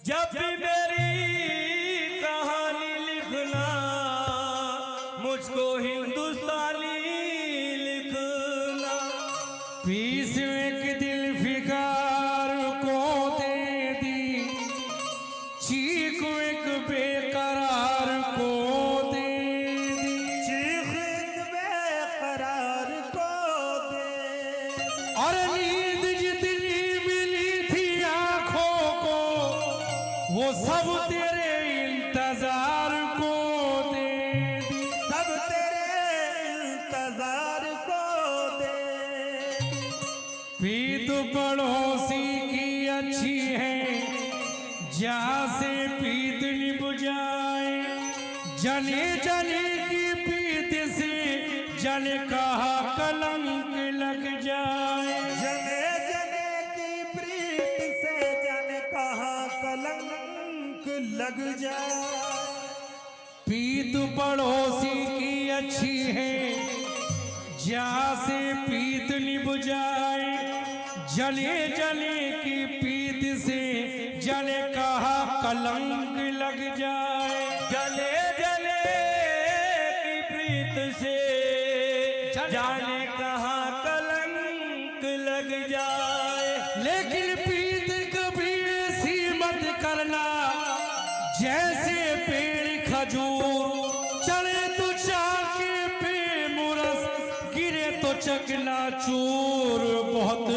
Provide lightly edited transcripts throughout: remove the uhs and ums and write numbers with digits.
जब भी मेरी कहानी लिखना मुझको हिंदुस्तानी लिखना। पीस एक दिल फिकार को दे दी, चीख एक बेकरार को दे दी, चीख एक बेकरार को दे दी। और नींद जितनी मिली थी आंखों को वो सब तेरे इंतजार को दे दी, सब तेरे इंतजार को दे दी। प्रीत पड़ोसी की अच्छी है, जहाँ से प्रीत निभ जाए, जने जने की प्रीत से जने कहा कलंक लग जाए। जने जने की प्रीत से जने कहा कलंक लग जाए। प्रीत पड़ोसी की अच्छी है, जहाँ से प्रीत निभ जाए, जले जले की प्रीत से जने कहा कलंक लग जाए। जले जले की प्रीत से जाने कहा कलंक लग जाए। लेकिन प्रीत कभी ऐसी मत करना जैसे पेड़ खजूर, चले तो चाके पे मुरस, गिरे तो चकना चूर। बहुत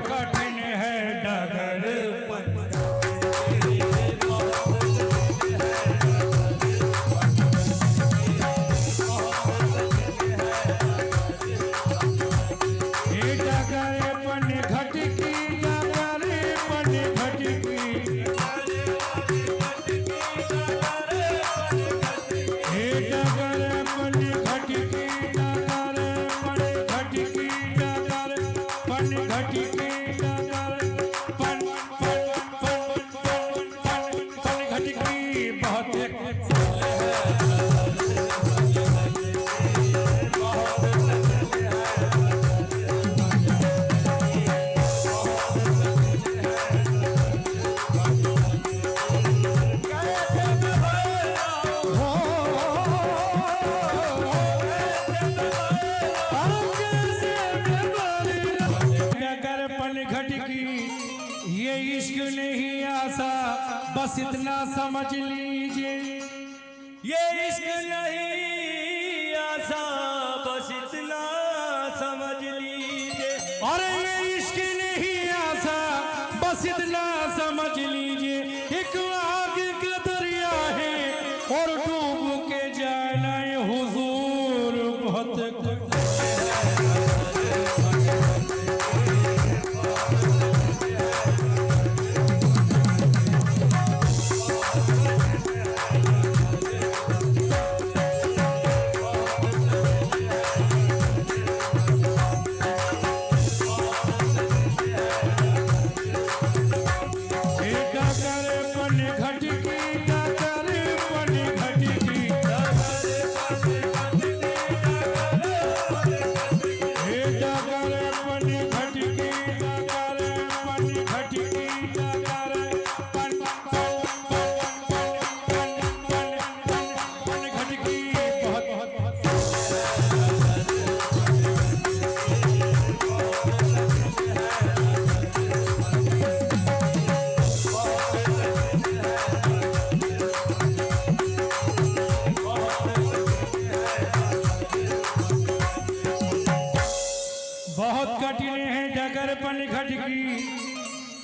कठिन है बस इतना समझ लीजिए, ये इश्क नहीं आसा, बस इतना समझ लीजिए। और ये इश्क नहीं आसा, बस इतना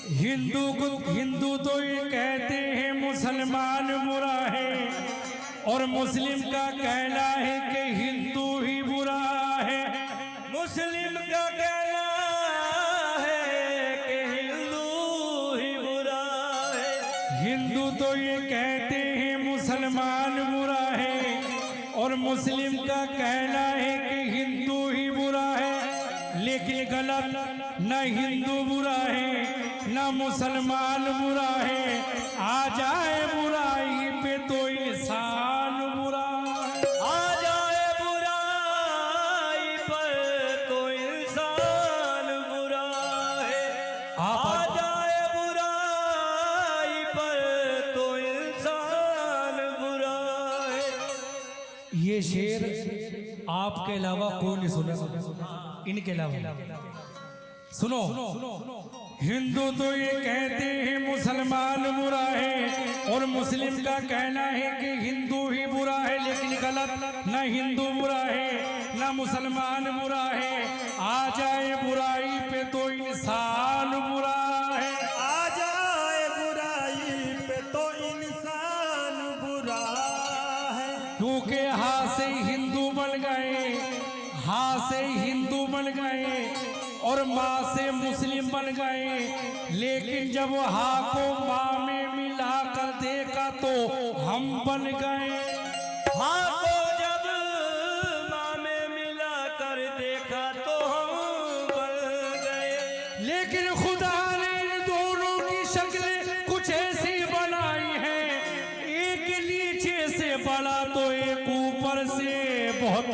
हिंदू तो ये कहते हैं मुसलमान बुरा है, और मुस्लिम का कहना है कि हिंदू ही बुरा है। मुस्लिम का कहना है कि हिंदू ही बुरा है। हिंदू तो ये कहते हैं मुसलमान बुरा है, और मुस्लिम का कहना है कि हिंदू ही बुरा है। लेकिन गलत, न हिंदू बुरा है न मुसलमान बुरा है। आ जाए बुराई पे तो इंसान बुरा है। आ जाए बुराई पर तो इंसान बुरा है। आ जाए बुराई पर तो इंसान बुरा है। ये शेर आपके अलावा कोई नहीं सुना, इनके अलावा सुनो। हिंदू तो ये कहते हैं मुसलमान बुरा है, और मुस्लिम का कहना है कि हिंदू ही बुरा है। लेकिन गलत, न हिंदू बुरा है न मुसलमान बुरा है। आ जाए बुराई पे तो इंसान बुरा है। आ जाए बुराई पे तो इंसान बुरा है। क्योंकि हाथ से हिंदू बन गए, हाथ से हिंदू बन गए, और माँ से मुस्लिम बन गए। लेकिन जब हा को माँ में मिला कर देखा तो हम बन गए। हा को जब माँ में मिला कर देखा तो हम बन गए। लेकिन खुदा ने इन दोनों की शक्लें कुछ ऐसी बनाई है, एक नीचे से बड़ा तो एक ऊपर से बहुत।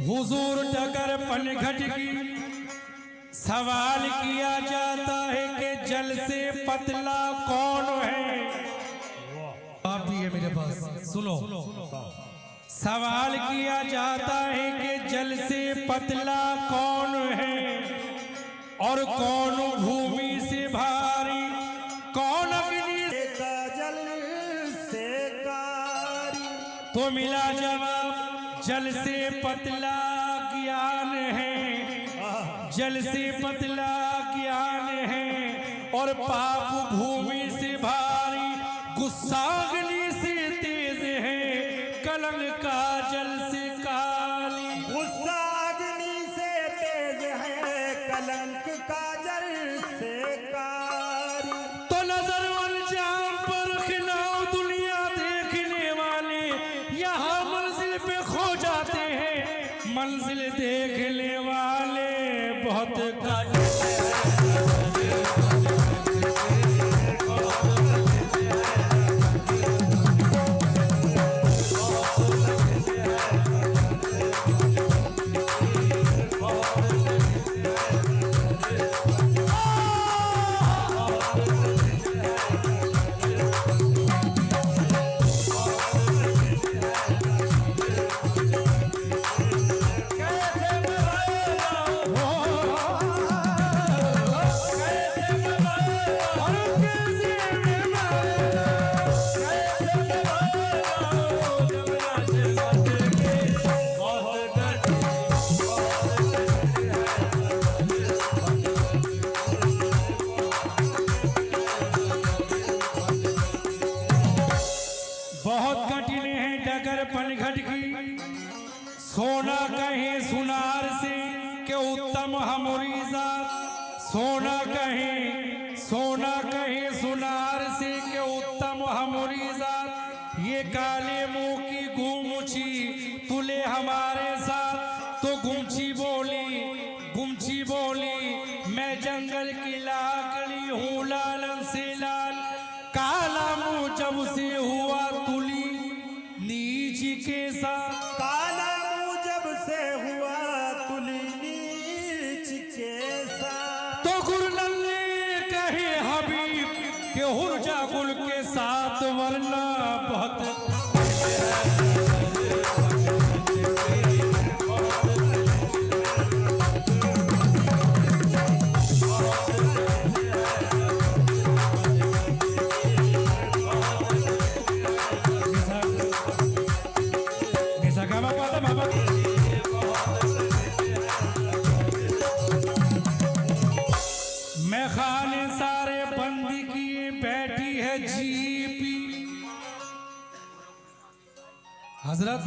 हुजूर डगर पनघट की सवाल किया जाता है कि जल से पतला कौन है। आप भी है मेरे पास, सुनो। सवाल किया जाता है कि जल से पतला कौन है, और कौन भूमि से भारी, कौन अग्नि का जल से कारी। तो मिला जवाब, जल से पतला ज्ञान है, जल से पतला ज्ञान है, और पाप भूमि से भारी, गुस्सा अग्नि से तेज है, कलंक का जल से काली। गुस्सा अग्नि से तेज है, कलंक का जल से कारी। तो नजर अंजाम पर खिलाओ, दुनिया देखने वाले यहाँ मंजिल पे खो जाते हैं। मंजिल देखने वाले बहुत घट। सोना कहे सुनार से के उत्तम हमारी जात, सोना कहे सुनार से के उत्तम हमारी जात, ये काले मुंह की गुमची तुले हमारे साथ। तो गुमची बोली मैं जंगल की लाकड़ी हूँ लालन से लाल, काला मुंह जब से हुआ तुली नीच के साथ, काला मुंह जब से हुआ तुली नीच के साथ। तो गुरनल ने कहे हबीब के हुर्जा गुल के साथ, वरना बहुत मैं खाने सारे बंदी किए बैठी है जीपी। हजरत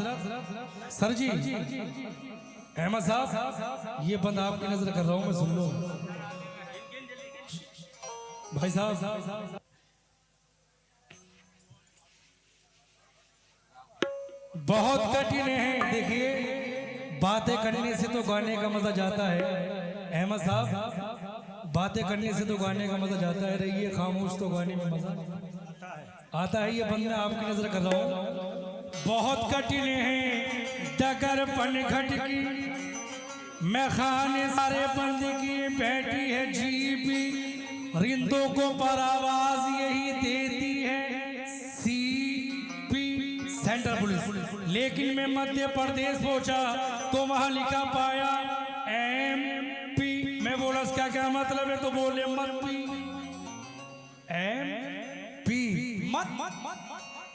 सर जी, अहमद साहब, ये बंद आपकी नजर कर रहा हूं मैं, सुन लो भाई साहब। बहुत कठिन है, देखिए बातें करने से तो गाने का मजा जाता है। अहमद साहब, बातें करने से तो गाने का मजा जाता है, रहिए खामोश तो गाने में मजा आता है। ये बंद मैं आपकी नजर कर रहा हूँ। बहुत कठिन है डगर पनघट की, मैं खाने सारे बंद की बैठी है जीपी, रिंदों को पर आवाज यही देती है सीपी सेंट्रल पुलिस। लेकिन मैं मध्य प्रदेश पहुंचा तो वहां लिखा पाया MP। मैं बोला इसका क्या मतलब है, तो बोले मत पी, MP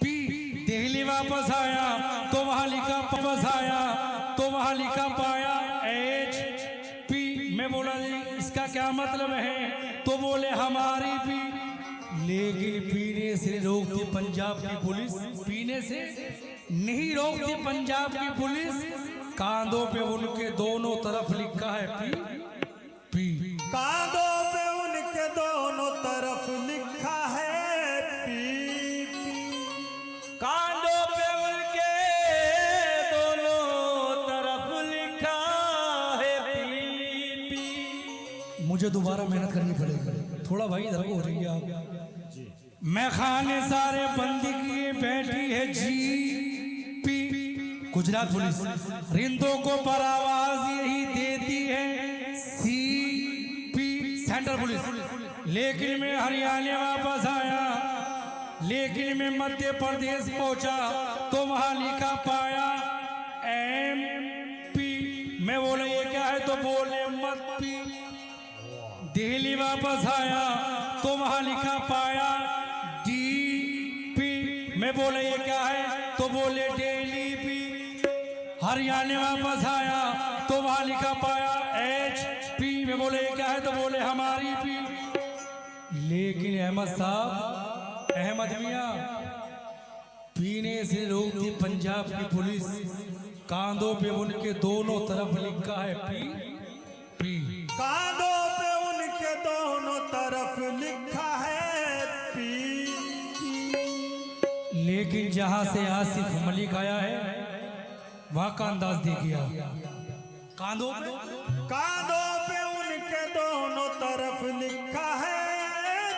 पी। दिल्ली वापस आया तो वहां लिखा पाया HP। मैं बोला इसका क्या मतलब है, तो बोले हमारी भी। लेकिन पीने से रोकती पंजाब की पुलिस, पीने से नहीं रोकती पंजाब की पुलिस। कांधों पे उनके दोनों तरफ लिखा है पी। कांधों पे उनके दोनों तरफ लिखा है पी। कांधों पे उनके दोनों तरफ लिखा है पी। मुझे दोबारा मेहनत करनी पड़ेगी थोड़ा भाई, इधर को हो रही है आप। मैं खाने सारे बंदी किए बैठी है जीपी गुजरात पुलिस, रिंदों को पर आवाज यही देती है CP सेंट्रल पुलिस। लेकिन मैं हरियाणा वापस आया, लेकिन मैं मध्य प्रदेश पहुंचा तो वहां लिखा पाया MP। मैं बोला ये क्या है, तो बोले मत पी। दिल्ली वापस आया तो वहां लिखा पाया DP। मैं बोले ये क्या है, तो बोले डेली पी। हरियाणा वापस आया तो वहां लिखा पाया HP। मैं बोले ये क्या है, तो बोले हमारी पी। लेकिन अहमद साहब, अहमद मियां, पीने से रोकती पंजाब की पुलिस, कांधों पे उनके दोनों तरफ लिखा है पी। कांधों पे उनके दोनों तरफ लिखा है पी। लेकिन जहां से आसिफ मलिक आया है वहां का अंदाज देखिए। कांधों पे उनके दोनों तरफ लिखा है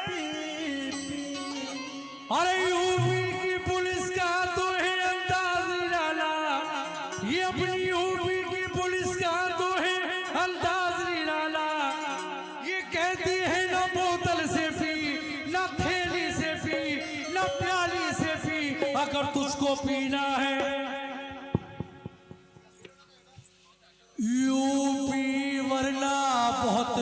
पी। अरे यूपी की पुलिस का तो है अंदाज निराला, ये अपनी यूपी की पुलिस का तो है अंदाज निराला। ये कहती है ना बोतल से पी, ना थैली से पी, ना प्याली से पी, अगर तुझको पीना है यूपी वरना बहुत